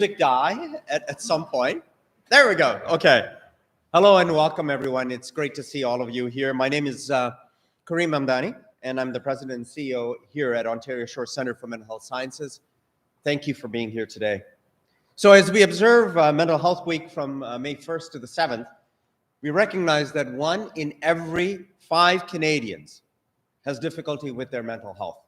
music die at some point. There we go. Okay. Hello and welcome, everyone. It's great to see all of you here. My name is Kareem Mamdani, and I'm the president and CEO here at Ontario Shore Centre for Mental Health Sciences. Thank you for being here today. So as we observe Mental Health Week from May 1st to the 7th, we recognize that 1 in every 5 Canadians has difficulty with their mental health.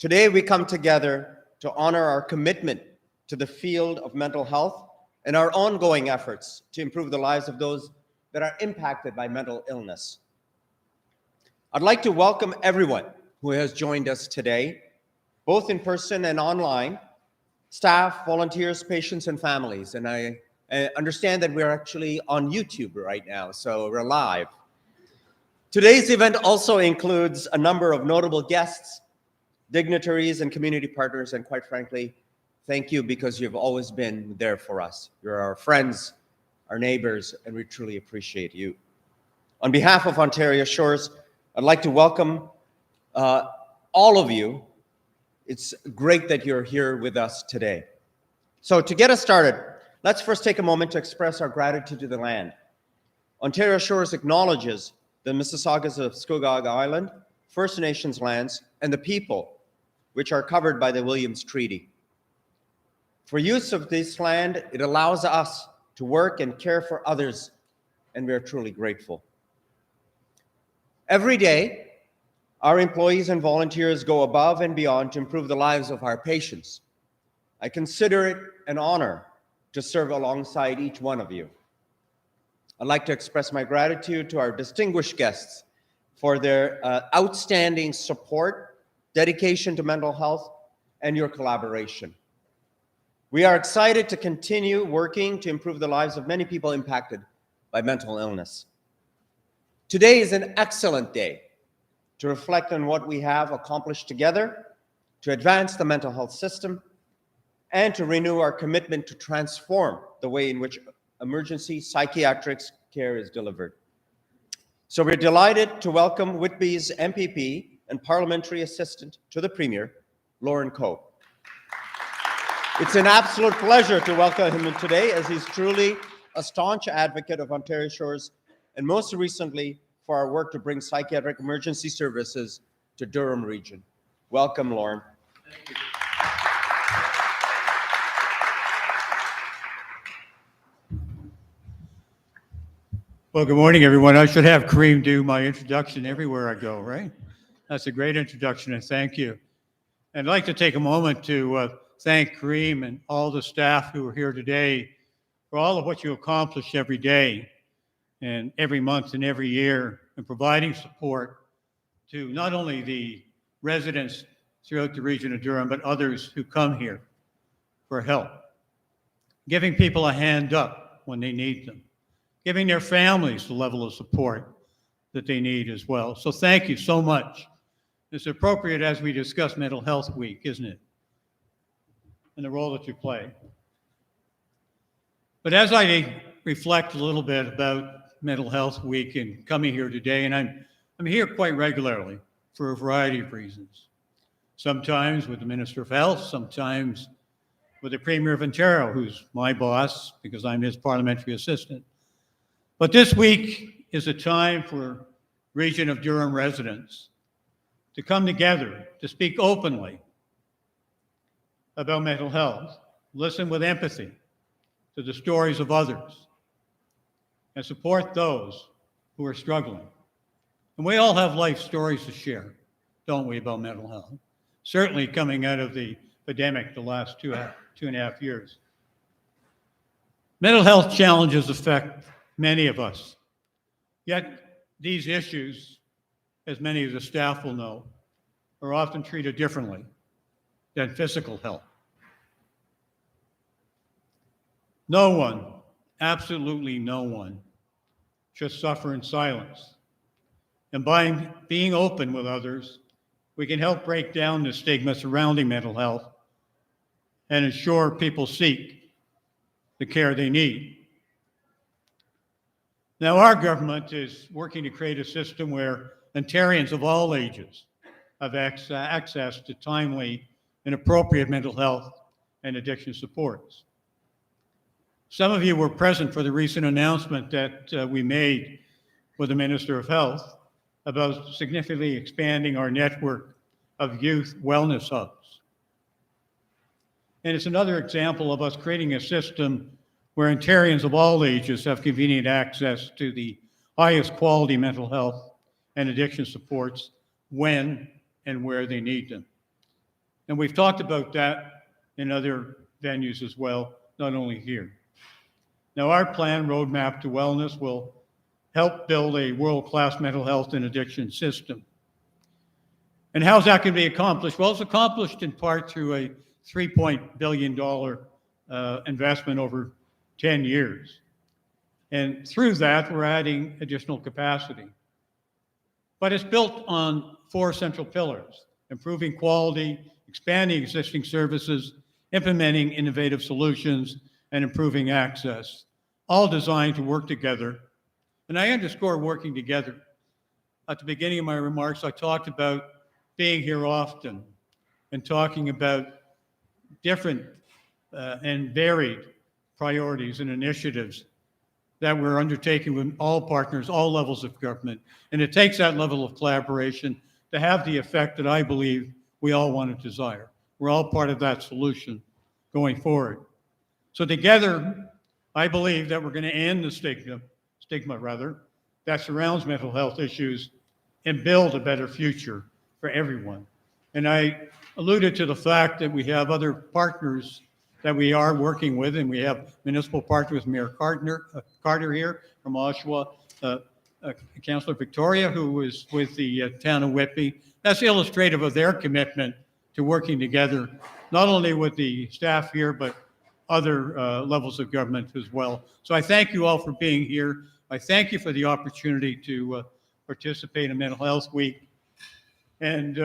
Today, we come together to honor our commitment to the field of mental health and our ongoing efforts to improve the lives of those that are impacted by mental illness. I'd like to welcome everyone who has joined us today, both in person and online, staff, volunteers, patients, and families. And I understand that we're actually on YouTube right now, so we're live. Today's event also includes a number of notable guests, dignitaries, and community partners, and quite frankly, thank you because you've always been there for us. You're our friends, our neighbors, and we truly appreciate you. On behalf of Ontario Shores, I'd like to welcome all of you. It's great that you're here with us today. So to get us started, let's first take a moment to express our gratitude to the land. Ontario Shores acknowledges the Mississaugas of Scugog Island, First Nations lands, and the people which are covered by the Williams Treaty. For use of this land, it allows us to work and care for others, and we are truly grateful. Every day, our employees and volunteers go above and beyond to improve the lives of our patients. I consider it an honor to serve alongside each one of you. I'd like to express my gratitude to our distinguished guests for their outstanding support, dedication to mental health, and your collaboration. We are excited to continue working to improve the lives of many people impacted by mental illness. Today is an excellent day to reflect on what we have accomplished together, to advance the mental health system, and to renew our commitment to transform the way in which emergency psychiatric care is delivered. So we're delighted to welcome Whitby's MPP and Parliamentary Assistant to the Premier, Lauren Coe. It's an absolute pleasure to welcome him today, as he's truly a staunch advocate of Ontario Shores, and most recently for our work to bring psychiatric emergency services to Durham region. Welcome, Lauren. Thank you. Well, good morning, everyone. I should have Kareem do my introduction everywhere I go, right? That's a great introduction, and thank you. And I'd like to take a moment to thank Kareem and all the staff who are here today for all of what you accomplish every day and every month and every year in providing support to not only the residents throughout the region of Durham, but others who come here for help, giving people a hand up when they need them, giving their families the level of support that they need as well. So thank you so much. It's appropriate as we discuss Mental Health Week, isn't it? And the role that you play. But as I reflect a little bit about Mental Health Week and coming here today, and I'm here quite regularly for a variety of reasons. Sometimes with the Minister of Health, sometimes with the Premier of Ontario, who's my boss because I'm his parliamentary assistant. But this week is a time for Region of Durham residents to come together to speak openly about mental health, listen with empathy to the stories of others, and support those who are struggling. And we all have life stories to share, don't we, about mental health? Certainly coming out of the pandemic the last two and a half years. Mental health challenges affect many of us. Yet these issues, as many of the staff will know, are often treated differently than physical health. No one, absolutely no one, should suffer in silence. And by being open with others, we can help break down the stigma surrounding mental health and ensure people seek the care they need. Now, our government is working to create a system where Ontarians of all ages have access to timely and appropriate mental health and addiction supports. Some of you were present for the recent announcement that we made with the Minister of Health about significantly expanding our network of youth wellness hubs. And it's another example of us creating a system where Ontarians of all ages have convenient access to the highest quality mental health and addiction supports when and where they need them. And we've talked about that in other venues as well, not only here. Now, our plan, Roadmap to Wellness, will help build a world-class mental health and addiction system. And how's that going to be accomplished? Well, it's accomplished in part through a $3 billion investment over 10 years. And through that, we're adding additional capacity. But it's built on 4 central pillars: improving quality, expanding existing services, implementing innovative solutions, and improving access, all designed to work together. And I underscore working together. At the beginning of my remarks, I talked about being here often and talking about different and varied priorities and initiatives that we're undertaking with all partners, all levels of government. And it takes that level of collaboration to have the effect that I believe we all want to desire. We're all part of that solution going forward. So together, I believe that we're going to end the stigma that surrounds mental health issues and build a better future for everyone. And I alluded to the fact that we have other partners that we are working with, and we have municipal partners with Mayor Carter here from Oshawa, Councillor Victoria, who is with the town of Whitby. That's illustrative of their commitment to working together, not only with the staff here, but other levels of government as well. So I thank you all for being here. I thank you for the opportunity to participate in Mental Health Week. And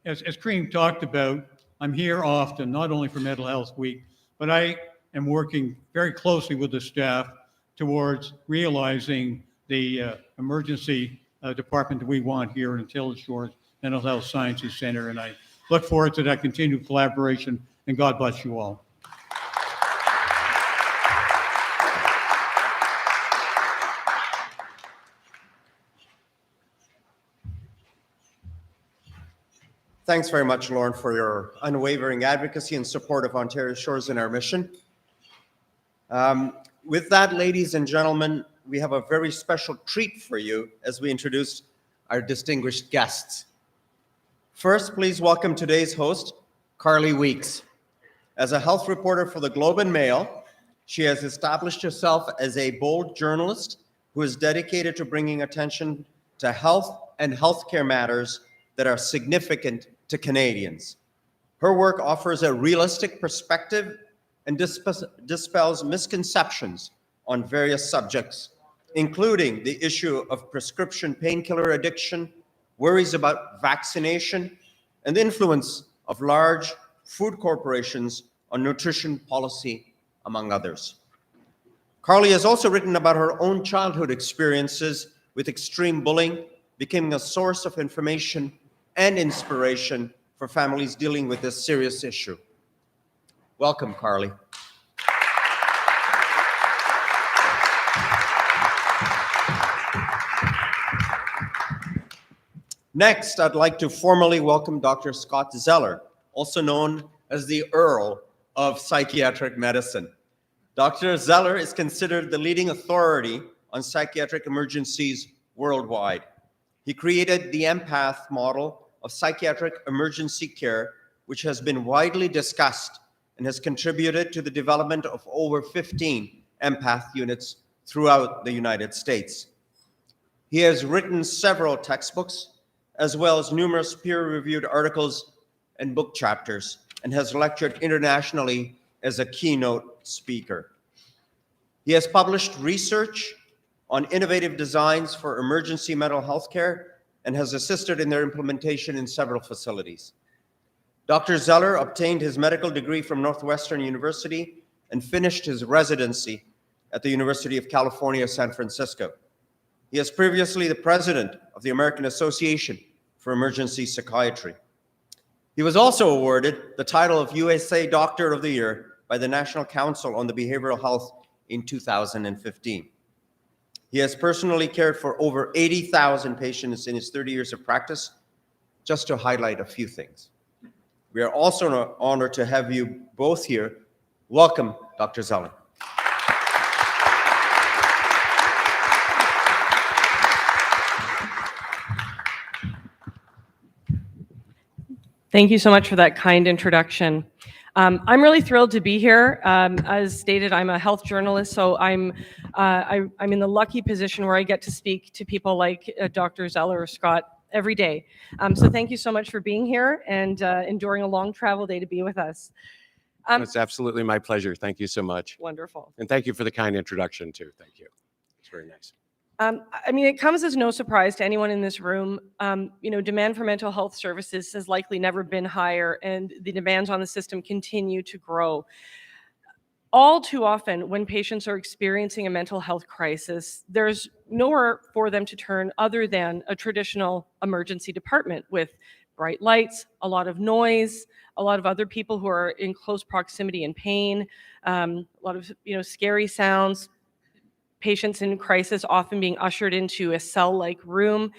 as Kareem talked about, I'm here often, not only for Mental Health Week, but I am working very closely with the staff towards realizing the emergency department that we want here at Intelligence Shores Mental Health Sciences Center. And I look forward to that continued collaboration, and God bless you all. Thanks very much, Lauren, for your unwavering advocacy and support of Ontario Shores and our mission. With that, ladies and gentlemen, we have a very special treat for you as we introduce our distinguished guests. First, please welcome today's host, Carly Weeks. As a health reporter for the Globe and Mail, she has established herself as a bold journalist who is dedicated to bringing attention to health and healthcare matters that are significant to Canadians. Her work offers a realistic perspective and dispels misconceptions on various subjects, including the issue of prescription painkiller addiction, worries about vaccination, and the influence of large food corporations on nutrition policy, among others. Carly has also written about her own childhood experiences with extreme bullying, becoming a source of information and inspiration for families dealing with this serious issue. Welcome, Carly. Next, I'd like to formally welcome Dr. Scott Zeller, also known as the Earl of Psychiatric Medicine. Dr. Zeller is considered the leading authority on psychiatric emergencies worldwide. He created the EmPATH model of psychiatric emergency care, which has been widely discussed and has contributed to the development of over 15 EmPATH units throughout the United States. He has written several textbooks, as well as numerous peer-reviewed articles and book chapters, and has lectured internationally as a keynote speaker. He has published research on innovative designs for emergency mental health care and has assisted in their implementation in several facilities. Dr. Zeller obtained his medical degree from Northwestern University and finished his residency at the University of California, San Francisco. He is previously the president of the American Association for Emergency Psychiatry. He was also awarded the title of USA Doctor of the Year by the National Council on the Behavioral Health in 2015. He has personally cared for over 80,000 patients in his 30 years of practice, just to highlight a few things. We are also honored to have you both here. Welcome, Dr. Zeller. Thank you so much for that kind introduction. I'm really thrilled to be here. As stated, I'm a health journalist, so I'm in the lucky position where I get to speak to people like Dr. Zeller or Scott every day. So thank you so much for being here and enduring a long travel day to be with us. It's absolutely my pleasure. Thank you so much. Wonderful. And thank you for the kind introduction, too. Thank you. It's very nice. I mean, it comes as no surprise to anyone in this room. Demand for mental health services has likely never been higher, and the demands on the system continue to grow. All too often, when patients are experiencing a mental health crisis, there's nowhere for them to turn other than a traditional emergency department with bright lights, a lot of noise, a lot of other people who are in close proximity and pain, a lot of scary sounds. Patients in crisis often being ushered into a cell-like room.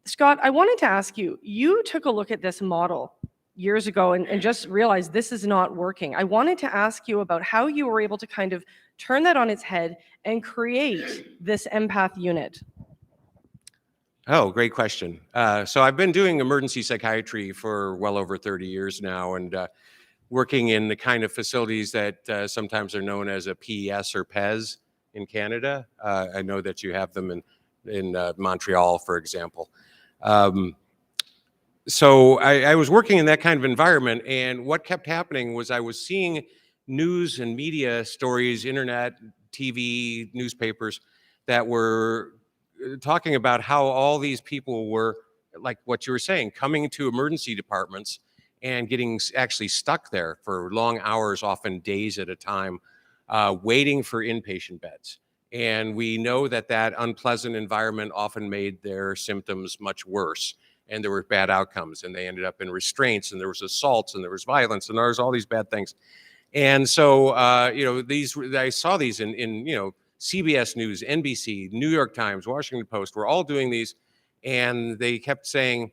Scott, I wanted to ask you, you took a look at this model years ago and just realized this is not working. I wanted to ask you about how you were able to kind of turn that on its head and create this EmPATH unit. Oh, great question. So I've been doing emergency psychiatry for well over 30 years now, and working in the kind of facilities that sometimes are known as a PES or PES in Canada. I know that you have them in Montreal, for example. So I was working in that kind of environment, and what kept happening was I was seeing news and media stories, internet, TV, newspapers, that were talking about how all these people were, like what you were saying, coming to emergency departments and getting actually stuck there for long hours, often days at a time, waiting for inpatient beds. And we know that that unpleasant environment often made their symptoms much worse, and there were bad outcomes, and they ended up in restraints, and there was assaults, and there was violence, and there was all these bad things. And so, I saw these in CBS News, NBC, New York Times, Washington Post, were all doing these, and they kept saying,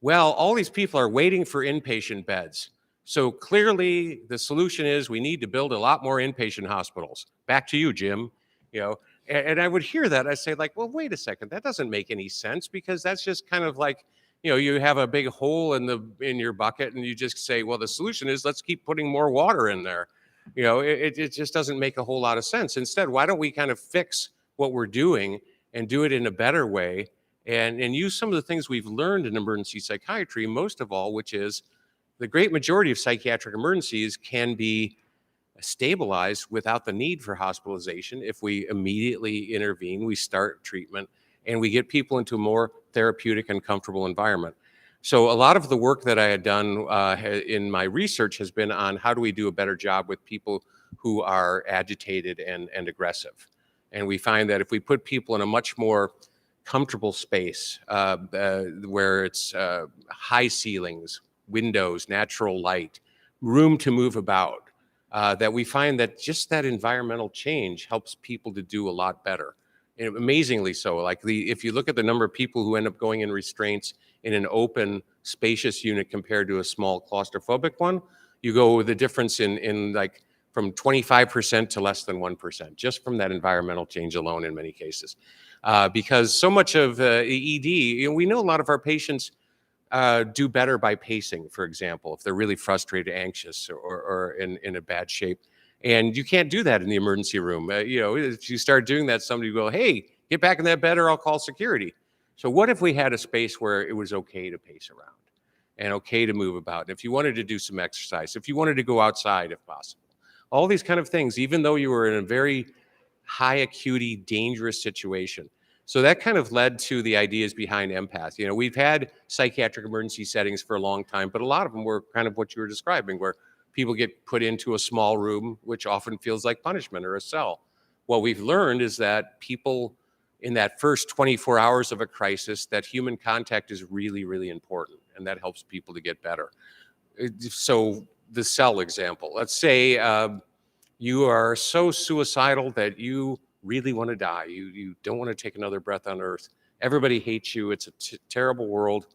well, all these people are waiting for inpatient beds. So clearly the solution is we need to build a lot more inpatient hospitals. Back to you, Jim. And I would hear that. I say, like, well, wait a second, that doesn't make any sense, because that's just kind of like, you have a big hole in your bucket, and you just say, well, the solution is let's keep putting more water in there. It just doesn't make a whole lot of sense. Instead, why don't we kind of fix what we're doing and do it in a better way, and use some of the things we've learned in emergency psychiatry, most of all, which is the great majority of psychiatric emergencies can be stabilized without the need for hospitalization if we immediately intervene, we start treatment, and we get people into a more therapeutic and comfortable environment. So a lot of the work that I had done in my research has been on how do we do a better job with people who are agitated and aggressive. And we find that if we put people in a much more comfortable space where it's high ceilings, windows, natural light, room to move about, that we find that just that environmental change helps people to do a lot better. And amazingly so. Like if you look at the number of people who end up going in restraints in an open, spacious unit compared to a small claustrophobic one, you go with the difference in like from 25% to less than 1%, just from that environmental change alone in many cases. Because so much of ED, we know a lot of our patients do better by pacing, for example, if they're really frustrated, anxious, or in a bad shape. And you can't do that in the emergency room. If you start doing that, somebody will go, hey, get back in that bed or I'll call security. So what if we had a space where it was okay to pace around and okay to move about? And if you wanted to do some exercise, if you wanted to go outside if possible, all these kind of things, even though you were in a very high acuity, dangerous situation. So that kind of led to the ideas behind EmPATH. We've had psychiatric emergency settings for a long time, but a lot of them were kind of what you were describing, where people get put into a small room, which often feels like punishment or a cell. What we've learned is that people in that first 24 hours of a crisis, that human contact is really, really important, and that helps people to get better. So the cell example, let's say you are so suicidal that you really want to die. You don't want to take another breath on earth. Everybody hates you. It's a terrible world.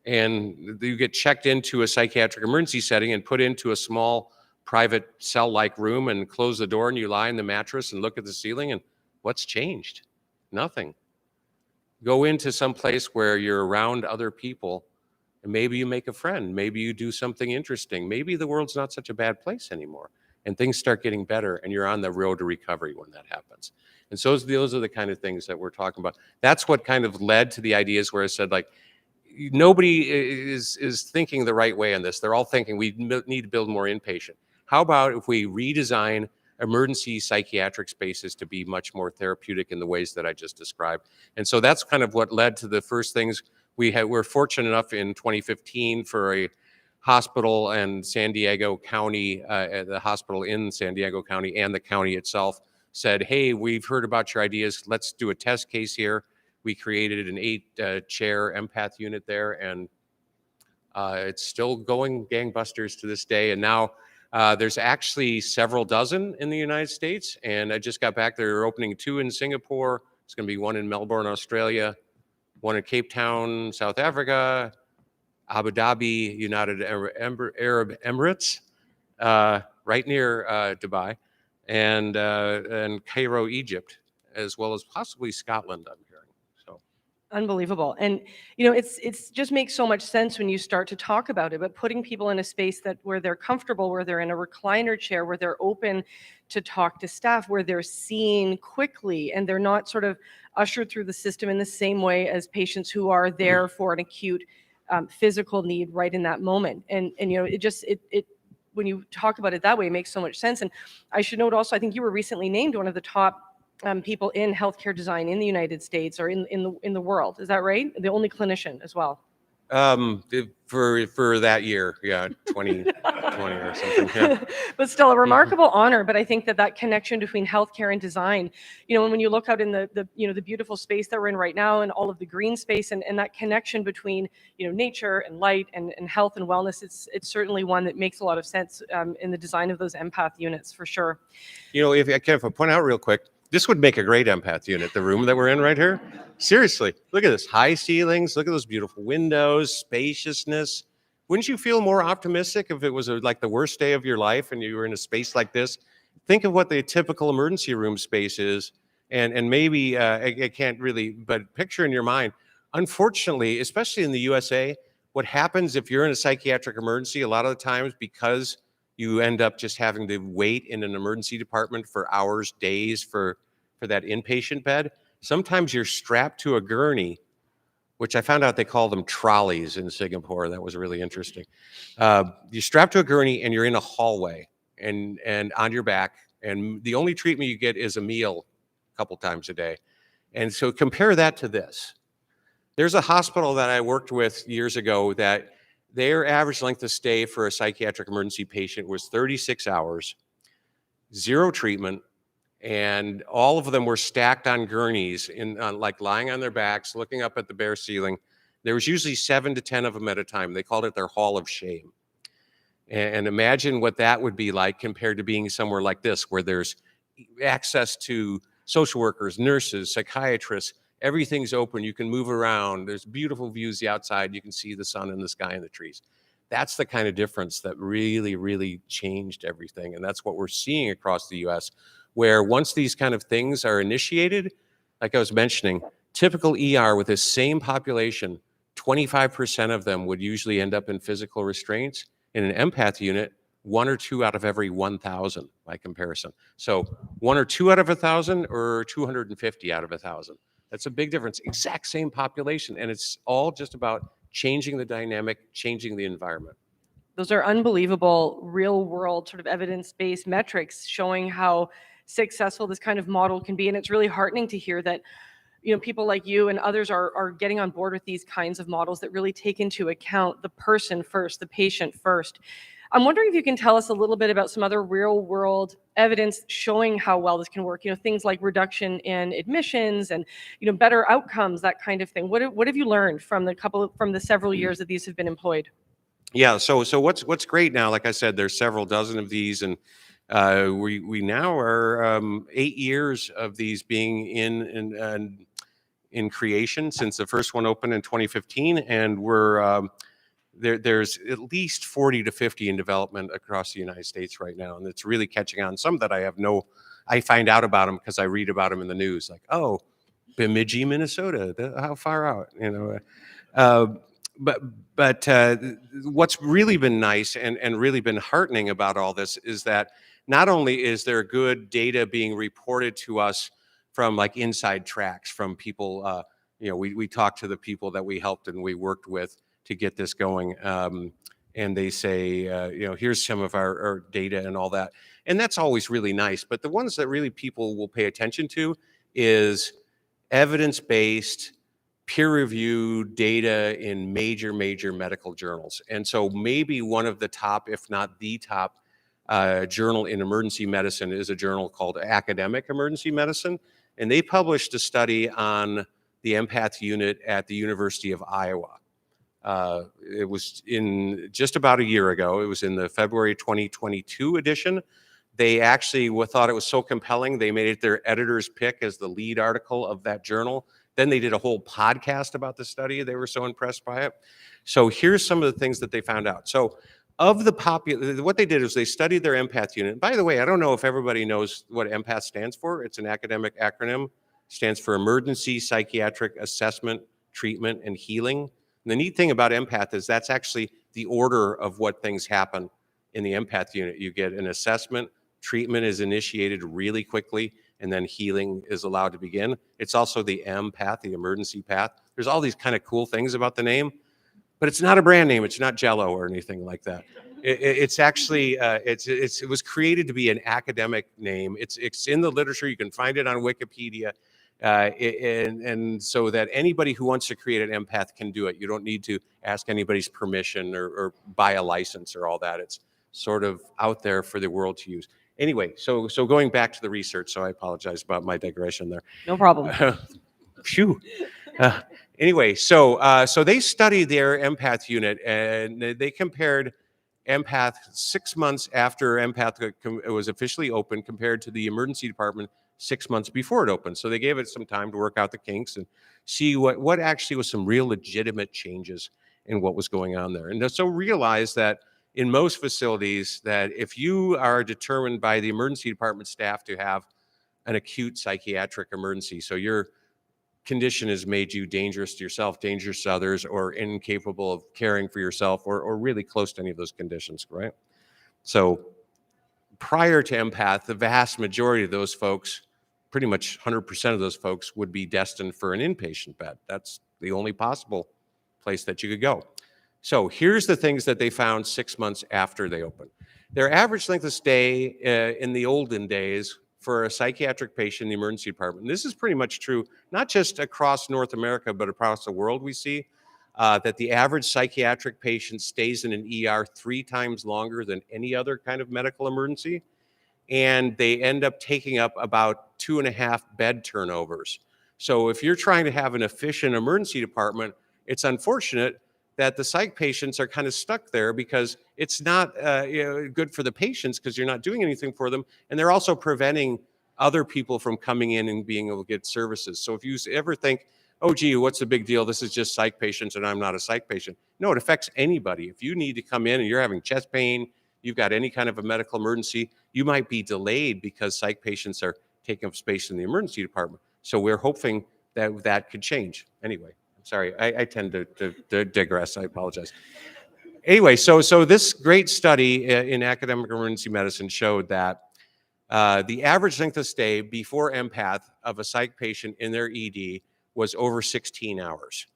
And you get checked into a psychiatric emergency setting and put into a small private cell-like room and close the door, and you lie in the mattress and look at the ceiling, and what's changed? Nothing. Go into some place where you're around other people, and maybe you make a friend. Maybe you do something interesting. Maybe the world's not such a bad place anymore, and things start getting better, and you're on the road to recovery when that happens. And so those are the kind of things that we're talking about. That's what kind of led to the ideas where I said, like, nobody is thinking the right way on this. They're all thinking we need to build more inpatient. How about if we redesign emergency psychiatric spaces to be much more therapeutic in the ways that I just described? And so that's kind of what led to the first things we're fortunate enough in 2015 for a hospital in San Diego County, the hospital in San Diego County and the county itself said, hey, we've heard about your ideas. Let's do a test case here. We created an 8-chair EmPATH unit there, and it's still going gangbusters to this day. And now there's actually several dozen in the United States, and I just got back. They're opening 2 in Singapore. It's going to be 1 in Melbourne, Australia, 1 in Cape Town, South Africa, Abu Dhabi, United Arab Emirates, right near Dubai, and Cairo, Egypt, as well as possibly Scotland, I'm hearing. So Unbelievable. And it's just makes so much sense when you start to talk about it, but putting people in a space where they're comfortable, where they're in a recliner chair, where they're open to talk to staff, where they're seen quickly, and they're not sort of ushered through the system in the same way as patients who are there for an acute physical need right in that moment. And it when you talk about it that way, it makes so much sense. And I should note also, I think you were recently named one of the top people in healthcare design in the United States or in the world. Is that right? The only clinician as well. For that year, yeah, 2020 or something. Yeah. But still a remarkable honor. But I think that connection between healthcare and design, when you look out in the beautiful space that we're in right now and all of the green space and that connection between nature and light and health and wellness, it's certainly one that makes a lot of sense in the design of those EmPATH units for sure. If I point out real quick, this would make a great EmPATH unit, the room that we're in right here. Seriously, look at this. High ceilings, look at those beautiful windows, spaciousness. Wouldn't you feel more optimistic if it was like the worst day of your life and you were in a space like this? Think of what the typical emergency room space is, and maybe I can't really, but picture in your mind. Unfortunately, especially in the USA, what happens if you're in a psychiatric emergency, a lot of the times because you end up just having to wait in an emergency department for hours, days for that inpatient bed. Sometimes you're strapped to a gurney, which I found out they call them trolleys in Singapore. That was really interesting. You're strapped to a gurney and you're in a hallway and on your back. And the only treatment you get is a meal a couple times a day. And so compare that to this. There's a hospital that I worked with years ago that their average length of stay for a psychiatric emergency patient was 36 hours, 0 treatment, and all of them were stacked on gurneys, like lying on their backs, looking up at the bare ceiling. There was usually 7 to 10 of them at a time. They called it their hall of shame. And imagine what that would be like compared to being somewhere like this, where there's access to social workers, nurses, psychiatrists. Everything's open. You can move around. There's beautiful views the outside. You can see the sun and the sky and the trees. That's the kind of difference that really, really changed everything. And that's what we're seeing across the US, where once these kind of things are initiated, like I was mentioning, typical ER with this same population, 25% of them would usually end up in physical restraints. In an EmPATH unit, 1 or 2 out of every 1,000 by comparison. So 1 or 2 out of 1,000 or 250 out of 1,000. That's a big difference. Exact same population. And it's all just about changing the dynamic, changing the environment. Those are unbelievable real world sort of evidence-based metrics showing how successful this kind of model can be. And it's really heartening to hear that people like you and others are getting on board with these kinds of models that really take into account the person first, the patient first. I'm wondering if you can tell us a little bit about some other real world evidence showing how well this can work, things like reduction in admissions and, better outcomes, that kind of thing. What have you learned from the several years that these have been employed? Yeah, so what's great now, like I said, there's several dozen of these, and we now are 8 years of these being in creation since the first one opened in 2015, and we're there's at least 40 to 50 in development across the United States right now, and it's really catching on. Some that I find out about them because I read about them in the news, like, oh, Bemidji, Minnesota, how far out, you know. Uh, but what's really been nice and really been heartening about all this is that not only is there good data being reported to us from like inside tracks from people, we talked to the people that we helped and we worked with to get this going. And they say, here's some of our data and all that. And that's always really nice. But the ones that really people will pay attention to is evidence-based, peer-reviewed data in major medical journals. And so maybe one of the top, if not the top, journal in emergency medicine is a journal called Academic Emergency Medicine. And they published a study on the EmPATH unit at the University of Iowa. It was in just about a year ago. It was in the February 2022 edition. They actually thought it was so compelling, they made it their editor's pick as the lead article of that journal. Then they did a whole podcast about the study. They were so impressed by it. So here's some of the things that they found out. So of the what they did is they studied their EmPATH unit. By the way, I don't know if everybody knows what EmPATH stands for. It's an academic acronym. It stands for Emergency Psychiatric Assessment, Treatment, and Healing. And the neat thing about EmPATH is that's actually the order of what things happen in the EmPATH unit. You get an assessment, treatment is initiated really quickly, and then healing is allowed to begin. It's also the EmPATH, the emergency path. There's all these kind of cool things about the name, but it's not a brand name. It's not Jello or anything like that. It's actually, it was created to be an academic name. It's in the literature. You can find it on Wikipedia. And so that anybody who wants to create an EmPATH can do it. You don't need to ask anybody's permission or buy a license or all that. It's sort of out there for the world to use. Anyway, so going back to the research, so I apologize about my digression there. No problem. Phew. Anyway, so they studied their EmPATH unit, and they compared EmPATH 6 months after EmPATH was officially open compared to the emergency department 6 months before it opened. So they gave it some time to work out the kinks and see what actually was some real legitimate changes in what was going on there. And so realize that in most facilities that if you are determined by the emergency department staff to have an acute psychiatric emergency, so your condition has made you dangerous to yourself, dangerous to others, or incapable of caring for yourself, or really close to any of those conditions, right? So prior to EmPATH, the vast majority of those folks, pretty much 100% of those folks would be destined for an inpatient bed. That's the only possible place that you could go. So here's the things that they found 6 months after they opened. Their average length of stay in the olden days for a psychiatric patient in the emergency department, and this is pretty much true, not just across North America, but across the world we see, that the average psychiatric patient stays in an ER 3 times longer than any other kind of medical emergency. And they end up taking up about 2.5 bed turnovers. So if you're trying to have an efficient emergency department, it's unfortunate that the psych patients are kind of stuck there because it's not good for the patients because you're not doing anything for them. And they're also preventing other people from coming in and being able to get services. So if you ever think, oh, gee, what's the big deal? This is just psych patients and I'm not a psych patient. No, it affects anybody. If you need to come in and you're having chest pain, you've got any kind of a medical emergency, you might be delayed because psych patients are taking up space in the emergency department. So we're hoping that that could change. Anyway, I'm sorry, I tend to digress. I apologize. Anyway, so this great study in academic emergency medicine showed that the average length of stay before EmPATH of a psych patient in their ED was over 16 hours.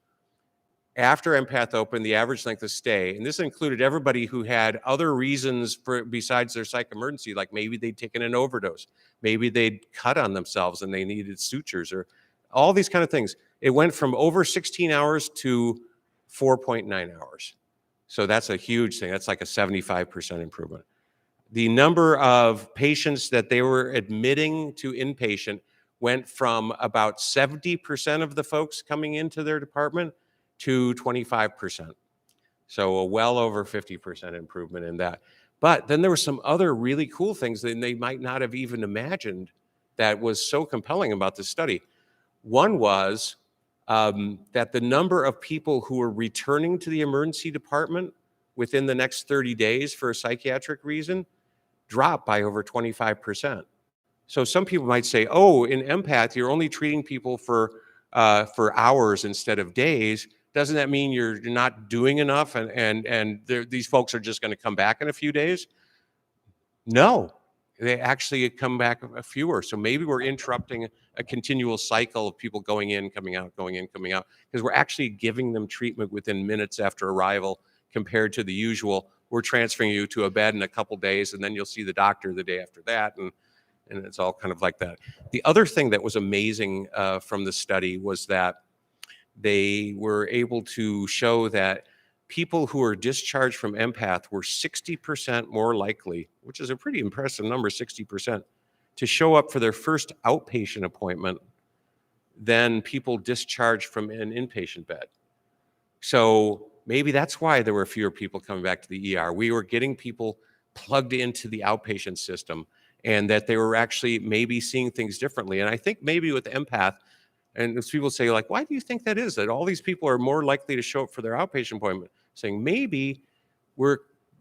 After EmPATH opened, the average length of stay, and this included everybody who had other reasons for besides their psych emergency, like maybe they'd taken an overdose, maybe they'd cut on themselves and they needed sutures, or all these kind of things. It went from over 16 hours to 4.9 hours. So that's a huge thing. That's like a 75% improvement. The number of patients that they were admitting to inpatient went from about 70% of the folks coming into their department to 25%. So a well over 50% improvement in that. But then there were some other really cool things that they might not have even imagined that was so compelling about this study. One was that the number of people who were returning to the emergency department within the next 30 days for a psychiatric reason dropped by over 25%. So some people might say, oh, in EmPATH, you're only treating people for hours instead of days. Doesn't that mean you're not doing enough and these folks are just going to come back in a few days? No, they actually come back a fewer. So maybe we're interrupting a continual cycle of people going in, coming out, going in, coming out, because we're actually giving them treatment within minutes after arrival compared to the usual. We're transferring you to a bed in a couple days, and then you'll see the doctor the day after that, and it's all kind of like that. The other thing that was amazing from the study was that they were able to show that people who were discharged from EmPATH were 60% more likely, which is a pretty impressive number, 60%, to show up for their first outpatient appointment than people discharged from an inpatient bed. So maybe that's why there were fewer people coming back to the ER. We were getting people plugged into the outpatient system, and that they were actually maybe seeing things differently. And I think maybe with EmPATH, and as people say, like, why do you think that is? That all these people are more likely to show up for their outpatient appointment? Saying maybe we're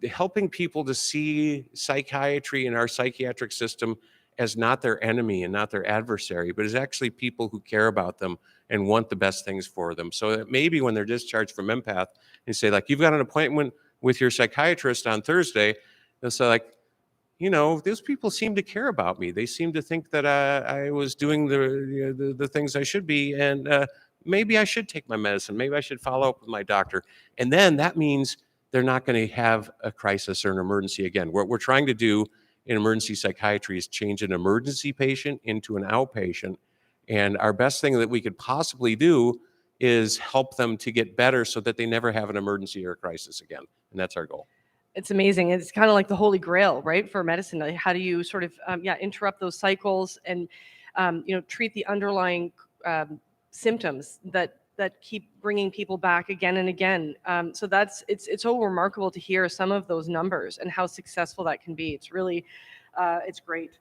helping people to see psychiatry in our psychiatric system as not their enemy and not their adversary, but as actually people who care about them and want the best things for them. So that maybe when they're discharged from EmPATH, they say, like, you've got an appointment with your psychiatrist on Thursday, they'll say, like, you know, those people seem to care about me. They seem to think that I was doing the things I should be, and maybe I should take my medicine. Maybe I should follow up with my doctor. And then that means they're not going to have a crisis or an emergency again. What we're trying to do in emergency psychiatry is change an emergency patient into an outpatient. And our best thing that we could possibly do is help them to get better so that they never have an emergency or a crisis again. And that's our goal. It's amazing. It's kind of like the holy grail, right, for medicine. Like, how do you sort of, interrupt those cycles and, treat the underlying symptoms that keep bringing people back again and again. So it's so remarkable to hear some of those numbers and how successful that can be. It's really, it's great.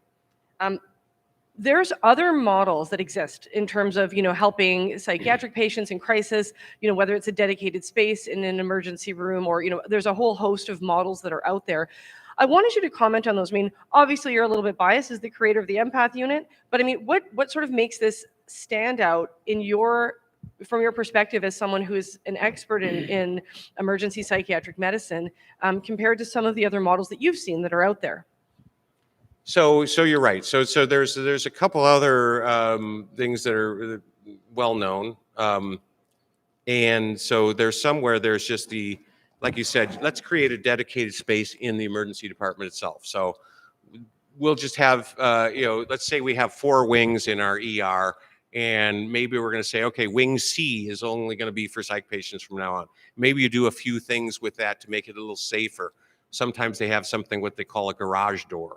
There's other models that exist in terms of, helping psychiatric patients in crisis, whether it's a dedicated space in an emergency room or, there's a whole host of models that are out there. I wanted you to comment on those. I mean, obviously you're a little bit biased as the creator of the EmPATH unit, but I mean, what sort of makes this stand out from your perspective as someone who is an expert in emergency psychiatric medicine, compared to some of the other models that you've seen that are out there? So you're right. So there's a couple other things that are well known, and so there's just like you said, let's create a dedicated space in the emergency department itself. So we'll just have let's say we have 4 wings in our ER, and maybe we're going to say, okay, wing C is only going to be for psych patients from now on. Maybe you do a few things with that to make it a little safer. Sometimes they have something what they call a garage door.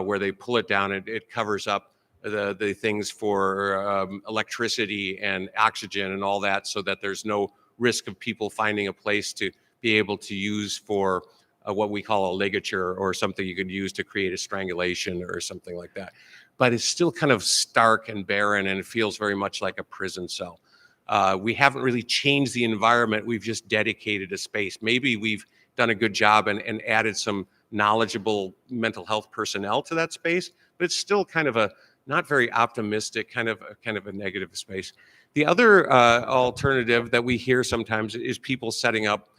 Where they pull it down, it covers up the things for electricity and oxygen and all that, so that there's no risk of people finding a place to be able to use for what we call a ligature, or something you could use to create a strangulation or something like that. But it's still kind of stark and barren, and it feels very much like a prison cell. We haven't really changed the environment. We've just dedicated a space. Maybe we've done a good job and added some knowledgeable mental health personnel to that space, but it's still kind of a not very optimistic, kind of a negative space. The other alternative that we hear sometimes is people setting up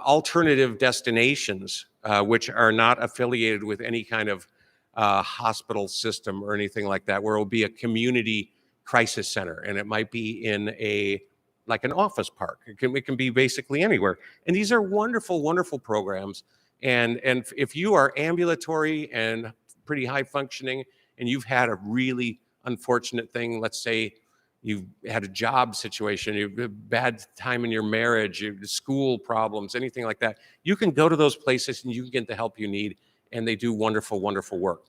alternative destinations, which are not affiliated with any kind of hospital system or anything like that, where it will be a community crisis center, and it might be in like an office park. It can be basically anywhere. And these are wonderful, wonderful programs. And if you are ambulatory and pretty high functioning, and you've had a really unfortunate thing, let's say you've had a job situation, you've had a bad time in your marriage, school problems, anything like that, you can go to those places and you can get the help you need, and they do wonderful, wonderful work.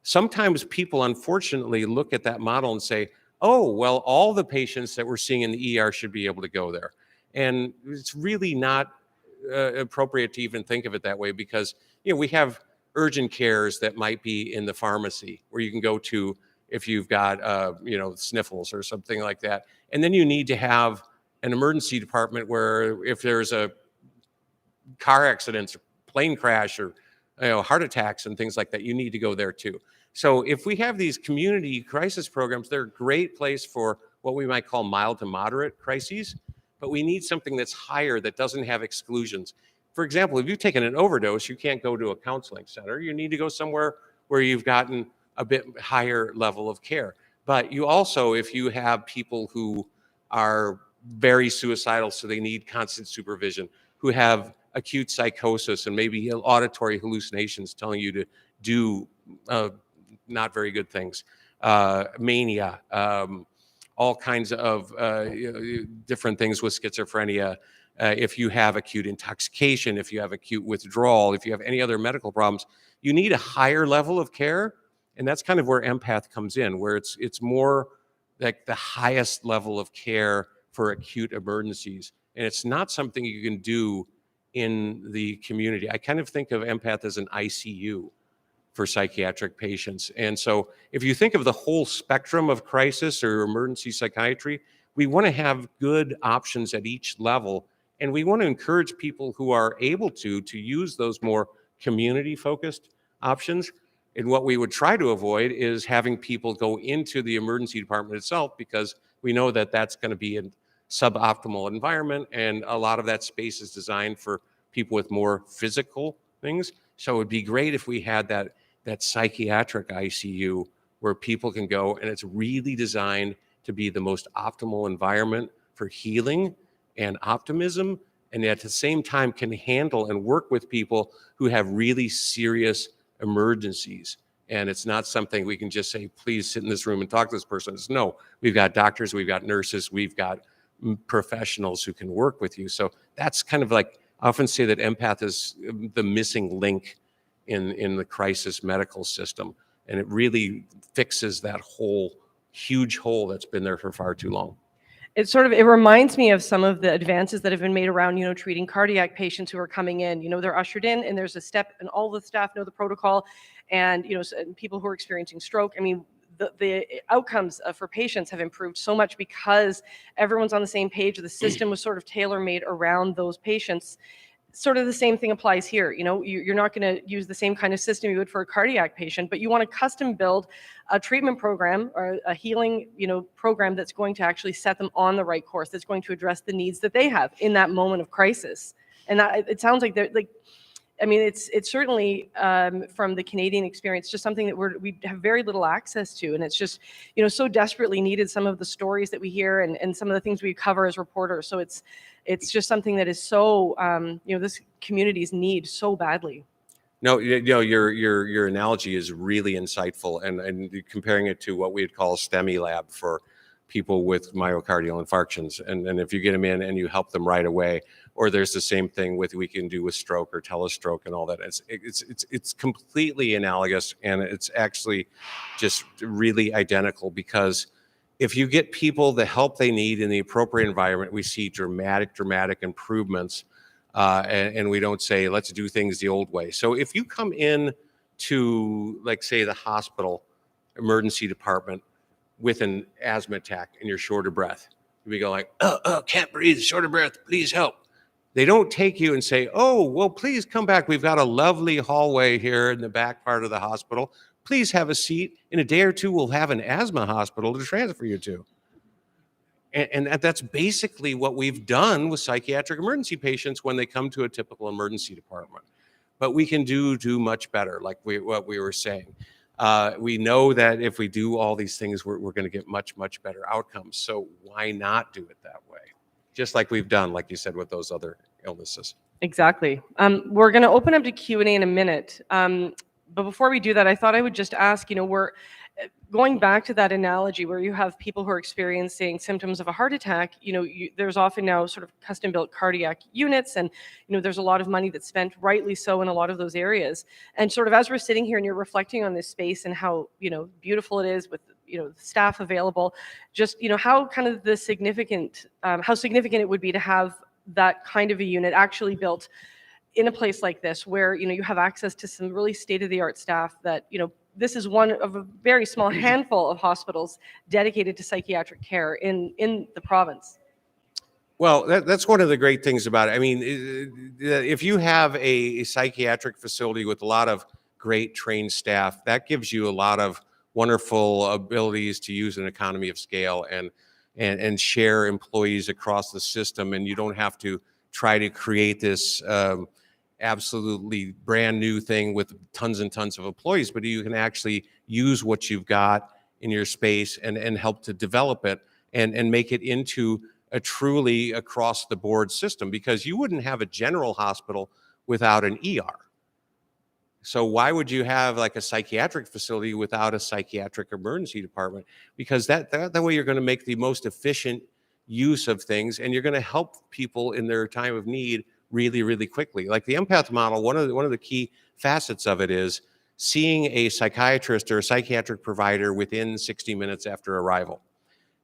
Sometimes people, unfortunately, look at that model and say, oh, well, all the patients that we're seeing in the ER should be able to go there. And it's really not appropriate to even think of it that way, because we have urgent cares that might be in the pharmacy where you can go to if you've got sniffles or something like that. And then you need to have an emergency department where if there's a car accidents, plane crash, or heart attacks and things like that, you need to go there too. So if we have these community crisis programs, they're a great place for what we might call mild to moderate crises, but we need something that's higher, that doesn't have exclusions. For example, if you've taken an overdose, you can't go to a counseling center. You need to go somewhere where you've gotten a bit higher level of care. But you also, if you have people who are very suicidal, so they need constant supervision, who have acute psychosis and maybe auditory hallucinations telling you to do not very good things, mania, all kinds of different things with schizophrenia. If you have acute intoxication, if you have acute withdrawal, if you have any other medical problems, you need a higher level of care. And that's kind of where EmPATH comes in, where it's more like the highest level of care for acute emergencies. And it's not something you can do in the community. I kind of think of EmPATH as an ICU for psychiatric patients. And so if you think of the whole spectrum of crisis or emergency psychiatry, we want to have good options at each level. And we want to encourage people who are able to use those more community-focused options. And what we would try to avoid is having people go into the emergency department itself, because we know that that's going to be a suboptimal environment, and a lot of that space is designed for people with more physical things. So it would be great if we had that psychiatric ICU where people can go, and it's really designed to be the most optimal environment for healing and optimism, and at the same time can handle and work with people who have really serious emergencies. And it's not something we can just say, please sit in this room and talk to this person. It's no, we've got doctors, we've got nurses, we've got professionals who can work with you. So that's kind of like, I often say that EmPATH is the missing link in the crisis medical system. And it really fixes that huge hole that's been there for far too long. It reminds me of some of the advances that have been made around, treating cardiac patients who are coming in. They're ushered in, and there's a step, and all the staff know the protocol, and and people who are experiencing stroke. I mean, the outcomes for patients have improved so much because everyone's on the same page. The system was sort of tailor-made around those patients. Sort of the same thing applies here. You're not going to use the same kind of system you would for a cardiac patient, but you want to custom build a treatment program or a healing, program that's going to actually set them on the right course, that's going to address the needs that they have in that moment of crisis. And that, it sounds like it's certainly from the Canadian experience, just something that we have very little access to. And it's just, so desperately needed, some of the stories that we hear and some of the things we cover as reporters. So it's just something that is so, this communities need so badly. No, your analogy is really insightful, and comparing it to what we'd call a STEMI lab for people with myocardial infarctions. And if you get them in and you help them right away, or there's the same thing we can do with stroke or telestroke and all that. It's completely analogous, and it's actually just really identical, because if you get people the help they need in the appropriate environment, we see dramatic improvements. And we don't say, let's do things the old way. So if you come in to, like, say, the hospital emergency department with an asthma attack and you're short of breath, we go like, can't breathe, short of breath, please help. They don't take you and say, oh, well, please come back. We've got a lovely hallway here in the back part of the hospital. Please have a seat. In a day or two, we'll have an asthma hospital to transfer you to. And that's basically what we've done with psychiatric emergency patients when they come to a typical emergency department. But we can do much better, like what we were saying. We know that if we do all these things, we're going to get much better outcomes. So why not do it that way? Just like we've done, like you said, with those other illnesses. Exactly. We're going to open up to Q&A in a minute. But before we do that, I thought I would just ask, we're going back to that analogy where you have people who are experiencing symptoms of a heart attack. There's often now sort of custom built cardiac units, and there's a lot of money that's spent, rightly so, in a lot of those areas. And sort of as we're sitting here and you're reflecting on this space and how beautiful it is with staff available, just how kind of how significant it would be to have that kind of a unit actually built in a place like this, where you have access to some really state-of-the-art staff that this is one of a very small handful of hospitals dedicated to psychiatric care in the province. Well, that's one of the great things about it. I mean, if you have a psychiatric facility with a lot of great trained staff, that gives you a lot of wonderful abilities to use an economy of scale and share employees across the system, and you don't have to try to create this absolutely brand new thing with tons and tons of employees, but you can actually use what you've got in your space and help to develop it and make it into a truly across the board system, because you wouldn't have a general hospital without an ER. So why would you have like a psychiatric facility without a psychiatric emergency department? Because that way you're going to make the most efficient use of things, and you're going to help people in their time of need really, really quickly. Like the EmPATH model, one of the key facets of it is seeing a psychiatrist or a psychiatric provider within 60 minutes after arrival.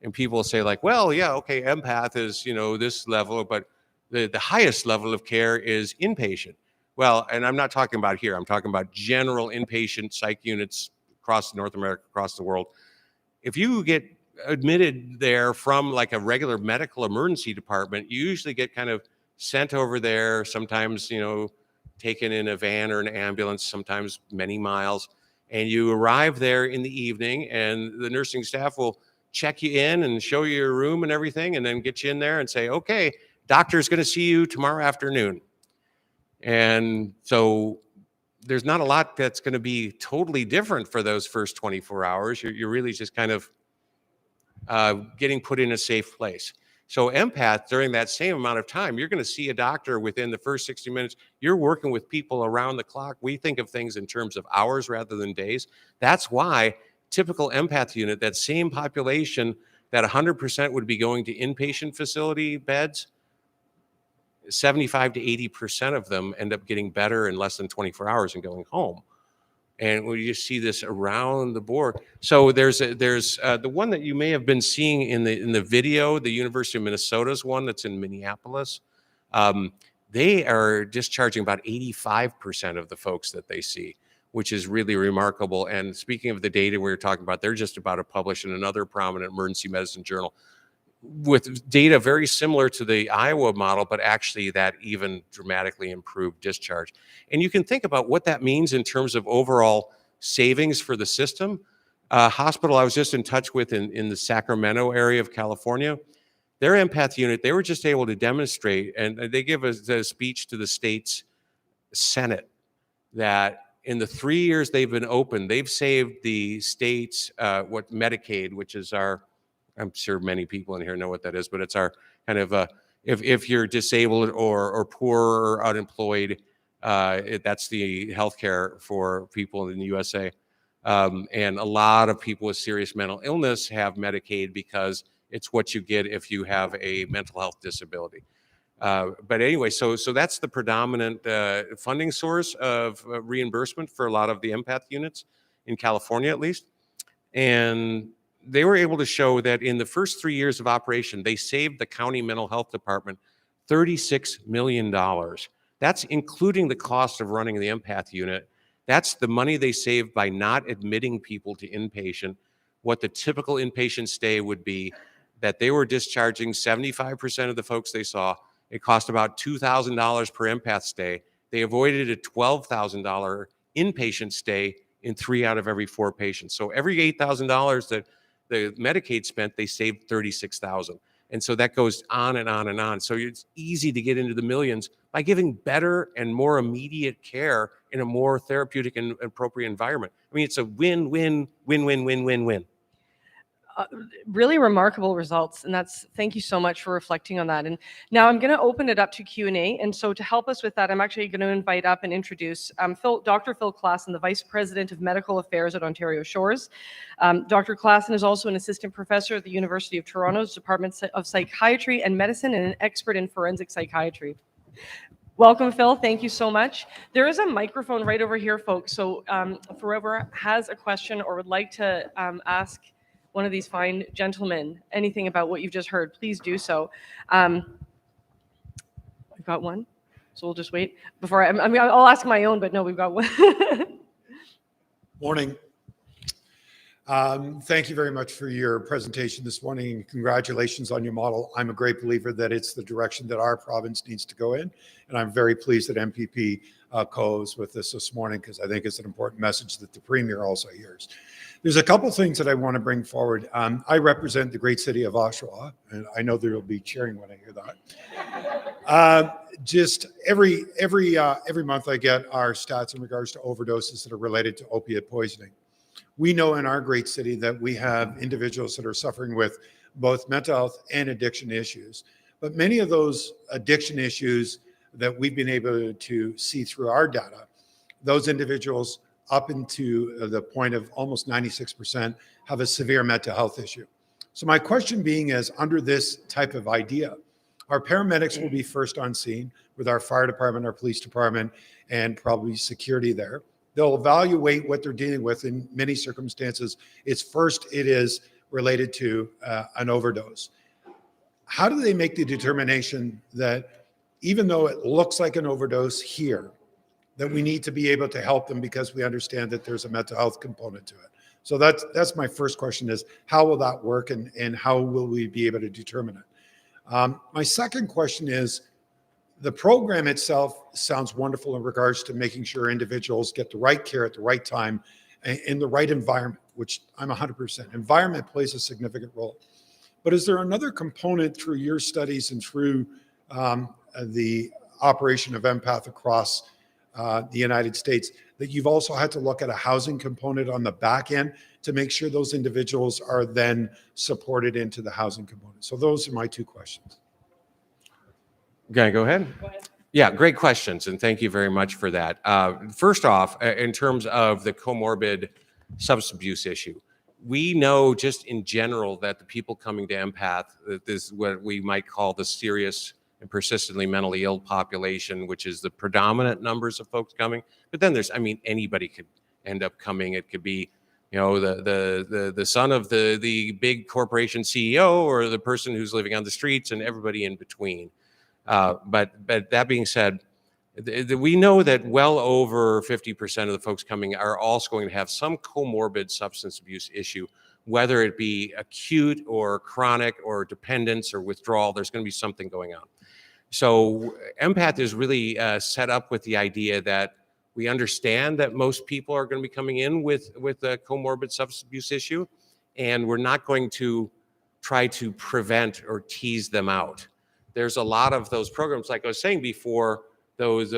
And people say like, well, yeah, okay, EmPATH is, this level, but the highest level of care is inpatient. Well, and I'm not talking about here, I'm talking about general inpatient psych units across North America, across the world. If you get admitted there from like a regular medical emergency department, you usually get kind of sent over there, sometimes, taken in a van or an ambulance, sometimes many miles. And you arrive there in the evening, and the nursing staff will check you in and show you your room and everything, and then get you in there and say, okay, doctor's going to see you tomorrow afternoon. And so there's not a lot that's going to be totally different for those first 24 hours. You're really just kind of getting put in a safe place. So EmPATH, during that same amount of time, you're going to see a doctor within the first 60 minutes. You're working with people around the clock. We think of things in terms of hours rather than days. That's why typical EmPATH unit, that same population that 100% would be going to inpatient facility beds, 75 to 80% of them end up getting better in less than 24 hours and going home. And we just see this around the board. So there's the one that you may have been seeing in the video, the University of Minnesota's one that's in Minneapolis. They are discharging about 85% of the folks that they see, which is really remarkable. And speaking of the data we were talking about, they're just about to publish in another prominent emergency medicine journal with data very similar to the Iowa model, but actually that even dramatically improved discharge. And you can think about what that means in terms of overall savings for the system. Hospital I was just in touch with in the Sacramento area of California, their EmPATH unit, they were just able to demonstrate, and they give a speech to the state's Senate, that in the 3 years they've been open, they've saved the state's Medicaid, which is our, I'm sure many people in here know what that is, but it's our kind of if you're disabled or poor or unemployed, that's the healthcare for people in the USA. And a lot of people with serious mental illness have Medicaid because it's what you get if you have a mental health disability. But anyway, so that's the predominant funding source of reimbursement for a lot of the EmPATH units in California, at least. And they were able to show that in the first 3 years of operation, they saved the county mental health department $36 million. That's including the cost of running the EmPATH unit. That's the money they saved by not admitting people to inpatient. What the typical inpatient stay would be, that they were discharging 75% of the folks they saw. It cost about $2,000 per EmPATH stay. They avoided a $12,000 inpatient stay in 3 out of every 4 patients. So every $8,000 that the Medicaid spent, they saved $36,000. And so that goes on and on and on. So it's easy to get into the millions by giving better and more immediate care in a more therapeutic and appropriate environment. I mean, it's a win-win, win-win, win-win, win. Really remarkable results, and thank you so much for reflecting on that. And now I'm going to open it up to Q&A, and so to help us with that, I'm actually going to invite up and introduce Dr. Phil Klassen, the Vice President of Medical Affairs at Ontario Shores. Dr. Klassen is also an assistant professor at the University of Toronto's Department of Psychiatry and Medicine and an expert in forensic psychiatry. Welcome, Phil. Thank you so much. There is a microphone right over here, folks, so for whoever has a question or would like to ask one of these fine gentlemen anything about what you've just heard, please do so. We've got one. So we'll just wait before I'll ask my own, but no, we've got one. Morning. Thank you very much for your presentation this morning, and congratulations on your model. I'm a great believer that it's the direction that our province needs to go in, and I'm very pleased that MPP goes with this morning, because I think it's an important message that the Premier also hears. There's a couple things that I want to bring forward. I represent the great city of Oshawa, and I know there will be cheering when I hear that. Just every month I get our stats in regards to overdoses that are related to opiate poisoning. We know in our great city that we have individuals that are suffering with both mental health and addiction issues. But many of those addiction issues that we've been able to see through our data, those individuals up into the point of almost 96% have a severe mental health issue. So my question being is, under this type of idea, our paramedics will be first on scene with our fire department, our police department, and probably security there. They'll evaluate what they're dealing with. In many circumstances, it is related to an overdose. How do they make the determination that even though it looks like an overdose here, that we need to be able to help them because we understand that there's a mental health component to it? So that's my first question, is how will that work, and how will we be able to determine it? My second question is, the program itself sounds wonderful in regards to making sure individuals get the right care at the right time in the right environment, which I'm 100%. Environment plays a significant role. But is there another component through your studies and through the operation of EmPATH across the United States that you've also had to look at a housing component on the back end to make sure those individuals are then supported into the housing component? So those are my two questions. Can I go ahead? Go ahead. Yeah, great questions, and thank you very much for that. First off, in terms of the comorbid substance abuse issue, we know just in general that the people coming to EmPATH, that this is what we might call the serious and persistently mentally ill population, which is the predominant numbers of folks coming. But then there's, anybody could end up coming. It could be, the son of the big corporation CEO, or the person who's living on the streets, and everybody in between. But that being said, we know that well over 50% of the folks coming are also going to have some comorbid substance abuse issue, whether it be acute or chronic or dependence or withdrawal. There's going to be something going on. So EmPATH is really set up with the idea that we understand that most people are going to be coming in with a comorbid substance abuse issue, and we're not going to try to prevent or tease them out. There's a lot of those programs, like I was saying before, those